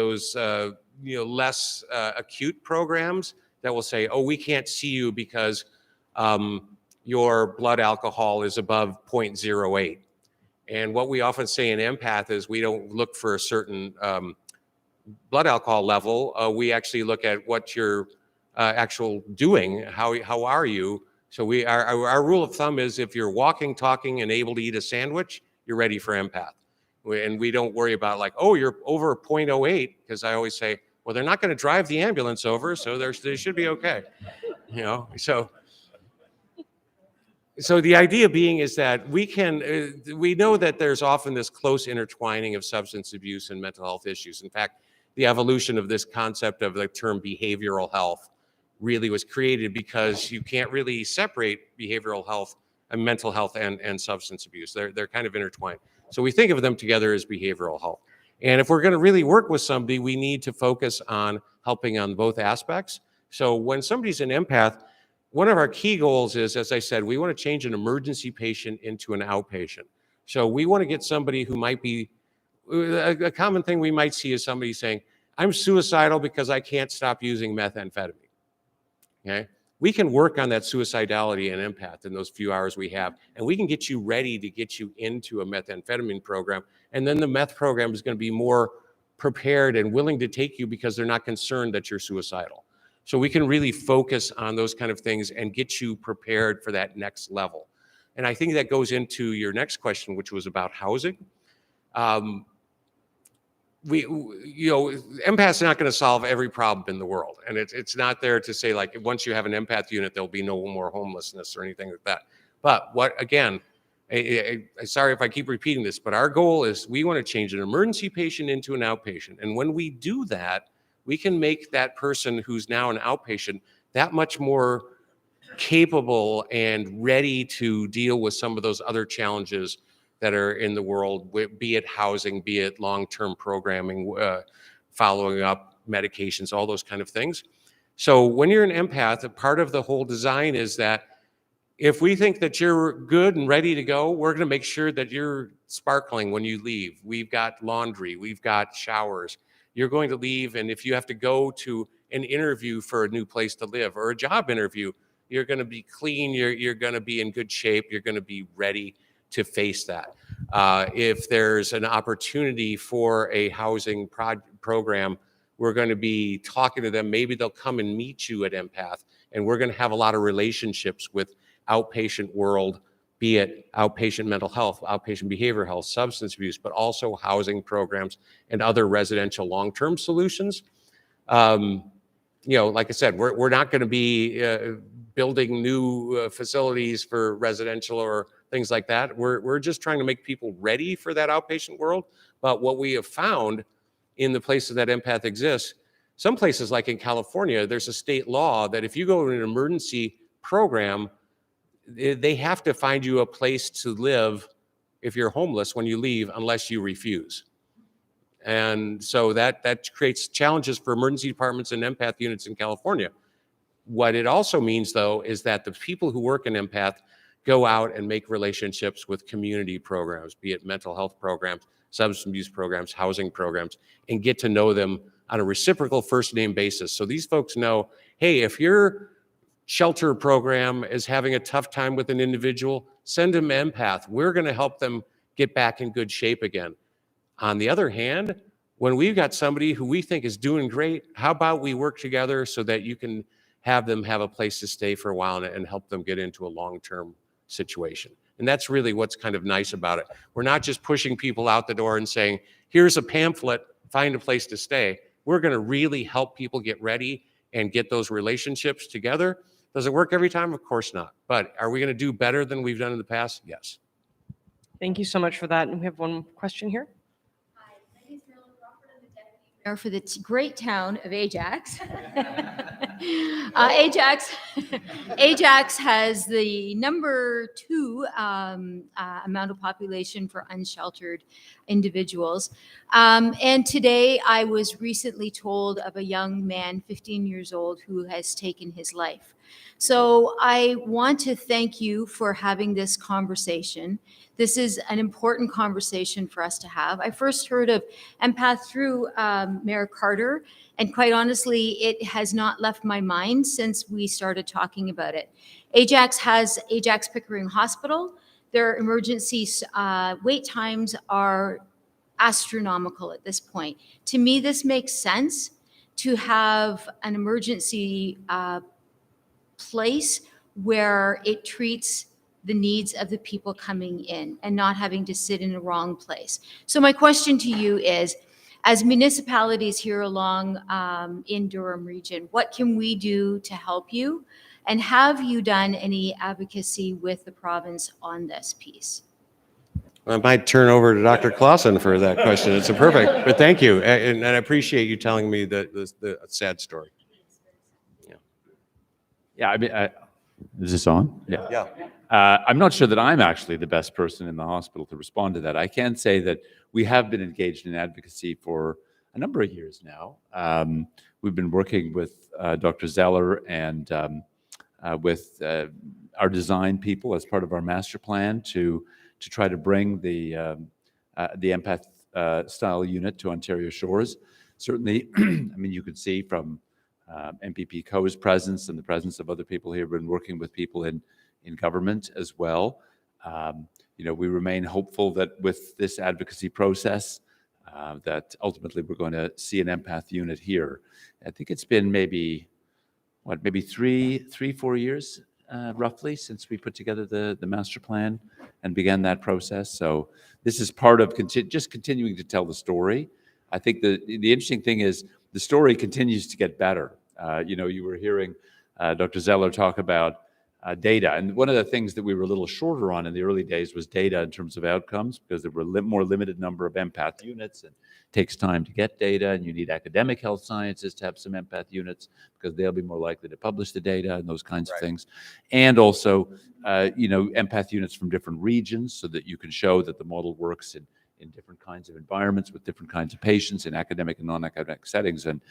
less acute programs that will say, oh, we can't see you because your blood alcohol is above 0.08. And what we often say in EmPATH is we don't look for a certain blood alcohol level. We actually look at what you're actual doing. How are you? So our rule of thumb is if you're walking, talking, and able to eat a sandwich, you're ready for EmPATH. And we don't worry about like, oh, you're over 0.08, because I always say, well, they're not going to drive the ambulance over, so they should be okay. So the idea being is that we know that there's often this close intertwining of substance abuse and mental health issues. In fact, the evolution of this concept of the term behavioral health really was created because you can't really separate behavioral health and mental health and substance abuse. They're kind of intertwined. So we think of them together as behavioral health. And if we're going to really work with somebody, we need to focus on helping on both aspects. So when somebody's in EmPATH, one of our key goals is, as I said, we want to change an emergency patient into an outpatient. So we want to get somebody who might be, a common thing we might see is somebody saying, I'm suicidal because I can't stop using methamphetamine. Okay? We can work on that suicidality and EmPATH in those few hours we have, and we can get you ready to get you into a methamphetamine program. And then the meth program is going to be more prepared and willing to take you because they're not concerned that you're suicidal. So we can really focus on those kind of things and get you prepared for that next level. And I think that goes into your next question, which was about housing. EmPATH is not going to solve every problem in the world. And it's not there to say, like, once you have an EmPATH unit, there'll be no more homelessness or anything like that. But Sorry if I keep repeating this, but our goal is we want to change an emergency patient into an outpatient. And when we do that, we can make that person who's now an outpatient that much more capable and ready to deal with some of those other challenges that are in the world, be it housing, be it long-term programming, following up medications, all those kind of things. So when you're an empath, a part of the whole design is that if we think that you're good and ready to go, we're going to make sure that you're sparkling when you leave. We've got laundry, we've got showers. You're going to leave, and if you have to go to an interview for a new place to live or a job interview, you're going to be clean, you're going to be in good shape, you're going to be ready to face that. If there's an opportunity for a housing program, we're going to be talking to them. Maybe they'll come and meet you at EmPATH, and we're going to have a lot of relationships with outpatient world, be it outpatient mental health, outpatient behavioral health, substance abuse, but also housing programs and other residential long-term solutions. Like I said, we're not going to be building new facilities for residential or things like that. We're just trying to make people ready for that outpatient world. But what we have found in the places that EmPATH exists, some places like in California, there's a state law that if you go to an emergency program, they have to find you a place to live if you're homeless when you leave, unless you refuse. And so that creates challenges for emergency departments and EmPATH units in California. What it also means, though, is that the people who work in EmPATH go out and make relationships with community programs, be it mental health programs, substance abuse programs, housing programs, and get to know them on a reciprocal first name basis. So these folks know, hey, if your shelter program is having a tough time with an individual, send them EmPATH. We're going to help them get back in good shape again. On the other hand, when we've got somebody who we think is doing great, how about we work together so that you can have them have a place to stay for a while and help them get into a long-term situation. And that's really what's kind of nice about it. We're not just pushing people out the door and saying, here's a pamphlet, find a place to stay. We're going to really help people get ready and get those relationships together. Does it work every time? Of course not. But are we going to do better than we've done in the past? Yes. Thank you so much for that. And we have one question here. Hi, my name is Marilyn Crawford. I'm the deputy mayor for the great town of Ajax. Ajax has the number 2 amount of population for unsheltered individuals. And today I was recently told of a young man, 15 years old, who has taken his life. So I want to thank you for having this conversation. This is an important conversation for us to have. I first heard of EmPATH through Mayor Carter, and quite honestly, it has not left my mind since we started talking about it. Ajax has Ajax Pickering Hospital. Their emergency wait times are astronomical at this point. To me, this makes sense to have an emergency place where it treats the needs of the people coming in and not having to sit in the wrong place. So my question to you is, as municipalities here along in Durham region, what can we do to help you? And have you done any advocacy with the province on this piece? I might turn over to Dr. Clausen for that question. It's a perfect, but thank you. And I appreciate you telling me the sad story. Yeah, I mean, is this on? Yeah. I'm not sure that I'm actually the best person in the hospital to respond to that. I can say that we have been engaged in advocacy for a number of years now. We've been working with Dr. Zeller and with our design people as part of our master plan to try to bring the EmPATH style unit to Ontario Shores. Certainly, I mean, you could see from MPP Co's presence and the presence of other people here, been working with people in government as well. We remain hopeful that with this advocacy process, that ultimately we're going to see an EmPATH unit here. I think it's been maybe 4 years roughly since we put together the master plan and began that process. So this is part of just continuing to tell the story. I think the interesting thing is the story continues to get better. You were hearing Dr. Zeller talk about data. And one of the things that we were a little shorter on in the early days was data in terms of outcomes, because there were more limited number of EmPATH units, and it takes time to get data, and you need academic health scientists to have some EmPATH units because they'll be more likely to publish the data and those kinds of things. And also, EmPATH units from different regions so that you can show that the model works in different kinds of environments with different kinds of patients in academic and non-academic settings. And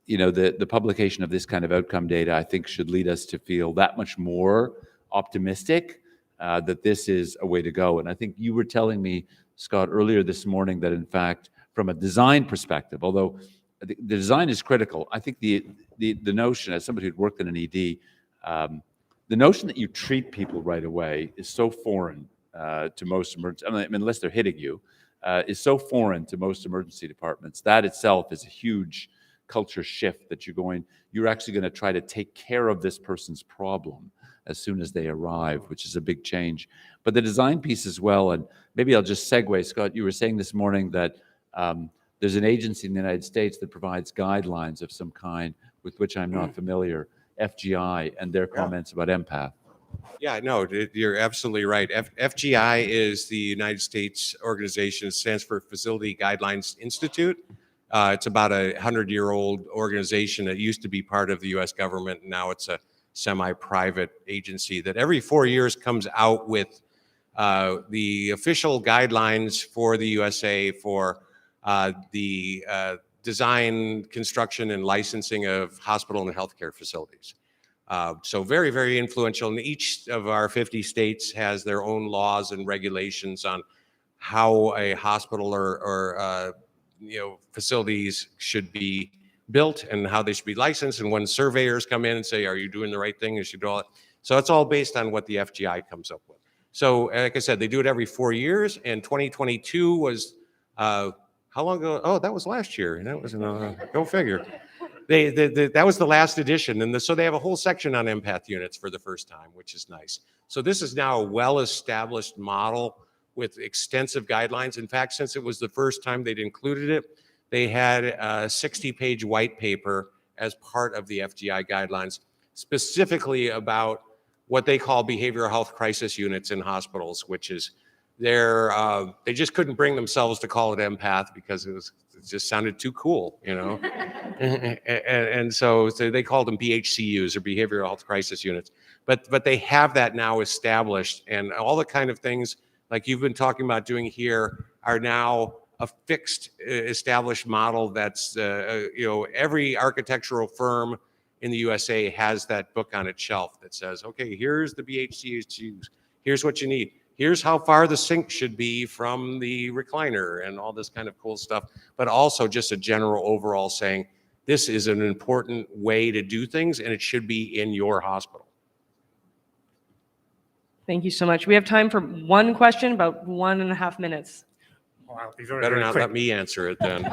the publication of this kind of outcome data, I think, should lead us to feel that much more optimistic that this is a way to go. And I think you were telling me, Scott, earlier this morning that, in fact, from a design perspective, although the design is critical, I think the notion, as somebody who'd worked in an ED, the notion that you treat people right away is so foreign to most emergency, unless they're hitting you, is so foreign to most emergency departments. That itself is a huge culture shift that you're actually going to try to take care of this person's problem as soon as they arrive, which is a big change. But the design piece as well, and maybe I'll just segue, Scott, you were saying this morning that there's an agency in the United States that provides guidelines of some kind with which I'm not familiar, FGI, and their comments about EmPATH. Yeah, no, you're absolutely right. FGI is the United States organization. It stands for Facility Guidelines Institute. It's about a 100-year-old organization that used to be part of the U.S. government, and now it's a semi-private agency that every 4 years comes out with the official guidelines for the USA for the design, construction, and licensing of hospital and healthcare facilities. So very, very influential. And each of our 50 states has their own laws and regulations on how a hospital or facilities should be built and how they should be licensed. And when surveyors come in and say, are you doing the right thing? You should do all it. So it's all based on what the FGI comes up with. So like I said, they do it every 4 years. And 2022 was, how long ago? Oh, that was last year. And that was, go figure. That was the last edition. And so they have a whole section on EmPATH units for the first time, which is nice. So this is now a well-established model with extensive guidelines. In fact, since it was the first time they'd included it, they had a 60-page white paper as part of the FGI guidelines, specifically about what they call behavioral health crisis units in hospitals, which is they just couldn't bring themselves to call it EmPATH because it just sounded too cool, and so they called them BHCUs, or behavioral health crisis units. But they have that now established, and all the kind of things like you've been talking about doing here are now a fixed, established model that's, every architectural firm in the USA has that book on its shelf that says, okay, here's the BHCUs, here's what you need. Here's how far the sink should be from the recliner and all this kind of cool stuff, but also just a general overall saying, this is an important way to do things and it should be in your hospital. Thank you so much. We have time for one question, about 1.5 minutes. Well, I'll be very, Better very not quick. let me answer it then.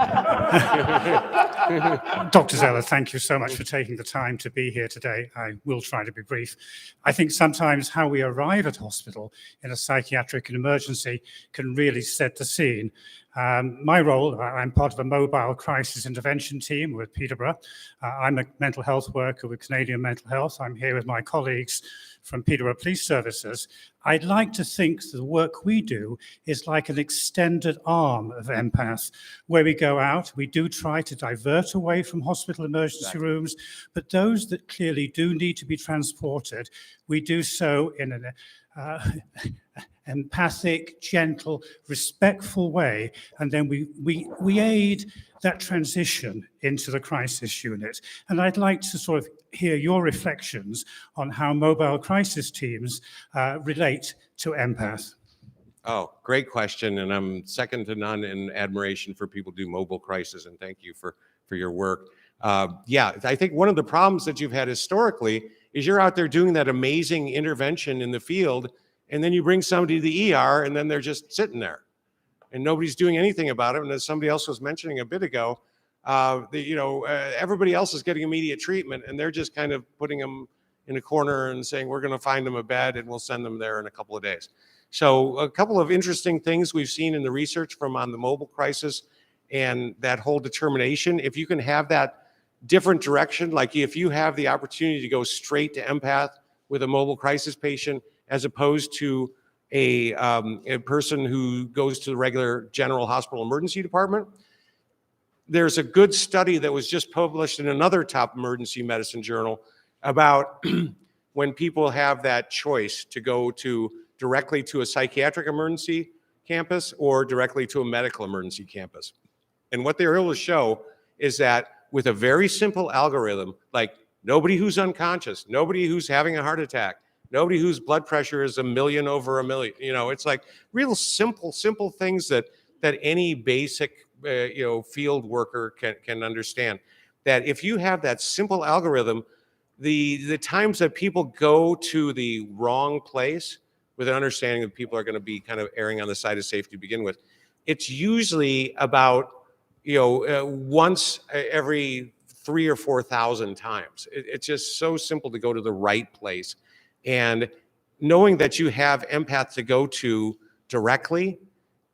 Dr. Zeller, thank you so much for taking the time to be here today. I will try to be brief. I think sometimes how we arrive at hospital in a psychiatric emergency can really set the scene. My role, I'm part of a mobile crisis intervention team with Peterborough. I'm a mental health worker with Canadian Mental Health. I'm here with my colleagues from Peterborough Police Services. I'd like to think the work we do is like an extended arm of EmPATH, where we go out, we do try to divert away from hospital emergency rooms, but those that clearly do need to be transported, we do so in an empathic, gentle, respectful way, and then we aid that transition into the crisis unit. And I'd like to sort of hear your reflections on how mobile crisis teams relate to EmPATH. Oh, great question. And I'm second to none in admiration for people who do mobile crisis, and thank you for your work. Yeah, I think one of the problems that you've had historically is you're out there doing that amazing intervention in the field, and then you bring somebody to the ER, and then they're just sitting there, and nobody's doing anything about it. And as somebody else was mentioning a bit ago, everybody else is getting immediate treatment, and they're just kind of putting them in a corner and saying, we're going to find them a bed, and we'll send them there in a couple of days. So a couple of interesting things we've seen in the research from on the mobile crisis and that whole determination, if you can have that different direction, like if you have the opportunity to go straight to EmPATH with a mobile crisis patient as opposed to a person who goes to the regular general hospital emergency department. There's a good study that was just published in another top emergency medicine journal about when people have that choice to go directly to a psychiatric emergency campus or directly to a medical emergency campus. And what they're able to show is that with a very simple algorithm, like nobody who's unconscious, nobody who's having a heart attack, nobody whose blood pressure is 1,000,000 over 1,000,000, it's like real simple things that any basic field worker can understand. That if you have that simple algorithm, the times that people go to the wrong place with an understanding that people are going to be kind of erring on the side of safety to begin with, it's usually about once every 3,000 or 4,000 times. It's just so simple to go to the right place. And knowing that you have EmPATH to go to directly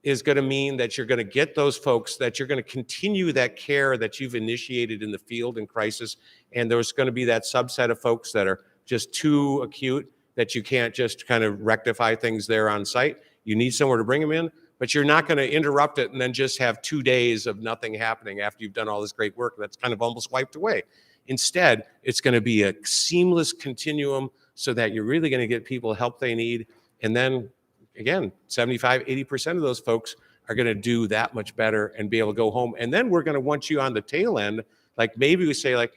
is going to mean that you're going to get those folks, that you're going to continue that care that you've initiated in the field in crisis. And there's going to be that subset of folks that are just too acute that you can't just kind of rectify things there on site. You need somewhere to bring them in, but you're not going to interrupt it and then just have 2 days of nothing happening after you've done all this great work that's kind of almost wiped away. Instead, it's going to be a seamless continuum so that you're really going to get people help they need. And then again, 75, 80% of those folks are going to do that much better and be able to go home. And then we're going to want you on the tail end. Like maybe we say like,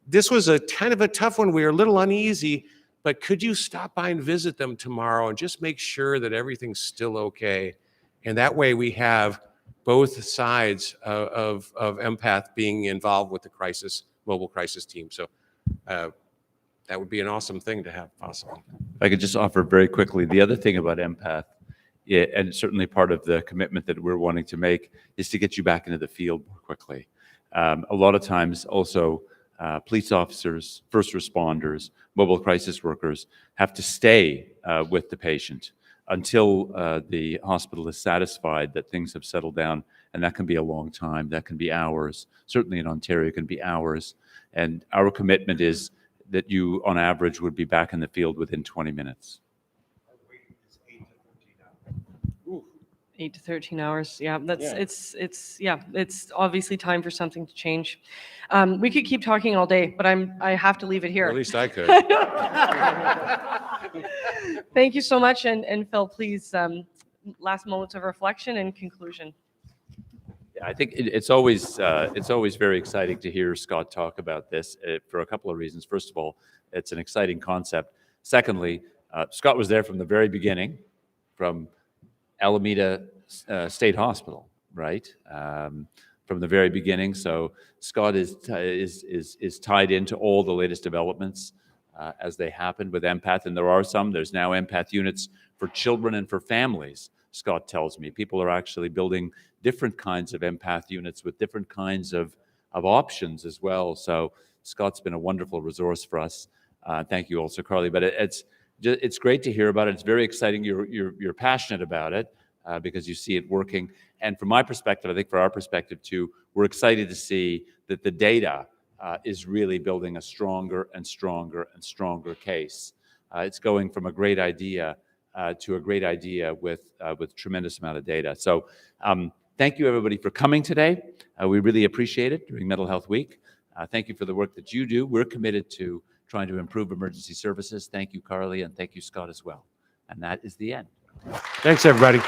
this was a kind of a tough one. We were a little uneasy, but could you stop by and visit them tomorrow and just make sure that everything's still okay? And that way we have both sides of EmPATH being involved with the mobile crisis team. So that would be an awesome thing to have possible. If I could just offer very quickly, the other thing about EmPATH, and certainly part of the commitment that we're wanting to make, is to get you back into the field more quickly. A lot of times also police officers, first responders, mobile crisis workers have to stay with the patient until the hospital is satisfied that things have settled down, and that can be a long time. That can be hours. Certainly in Ontario, it can be hours. And our commitment is that you, on average, would be back in the field within 20 minutes. 8 to 13 hours. Yeah, it's obviously time for something to change. We could keep talking all day, but I have to leave it here. At least I could. Thank you so much, and Phil, please, last moments of reflection and conclusion. Yeah, I think it's always very exciting to hear Scott talk about this for a couple of reasons. First of all, it's an exciting concept. Secondly, Scott was there from the very beginning, from Alameda State Hospital, right? From the very beginning. So Scott is tied into all the latest developments as they happen with EmPATH, and there are some. There's now EmPATH units for children and for families. Scott tells me people are actually building different kinds of EmPATH units with different kinds of options as well. So Scott's been a wonderful resource for us. Thank you also, Carly. But it's great to hear about it. It's very exciting. You're passionate about it because you see it working. And from my perspective, I think for our perspective too, we're excited to see that the data is really building a stronger and stronger and stronger case. It's going from a great idea to a great idea with tremendous amount of data. So thank you everybody for coming today. We really appreciate it during Mental Health Week. Thank you for the work that you do. We're committed to trying to improve emergency services. Thank you, Carly, and thank you, Scott, as well. And that is the end. Thanks, everybody.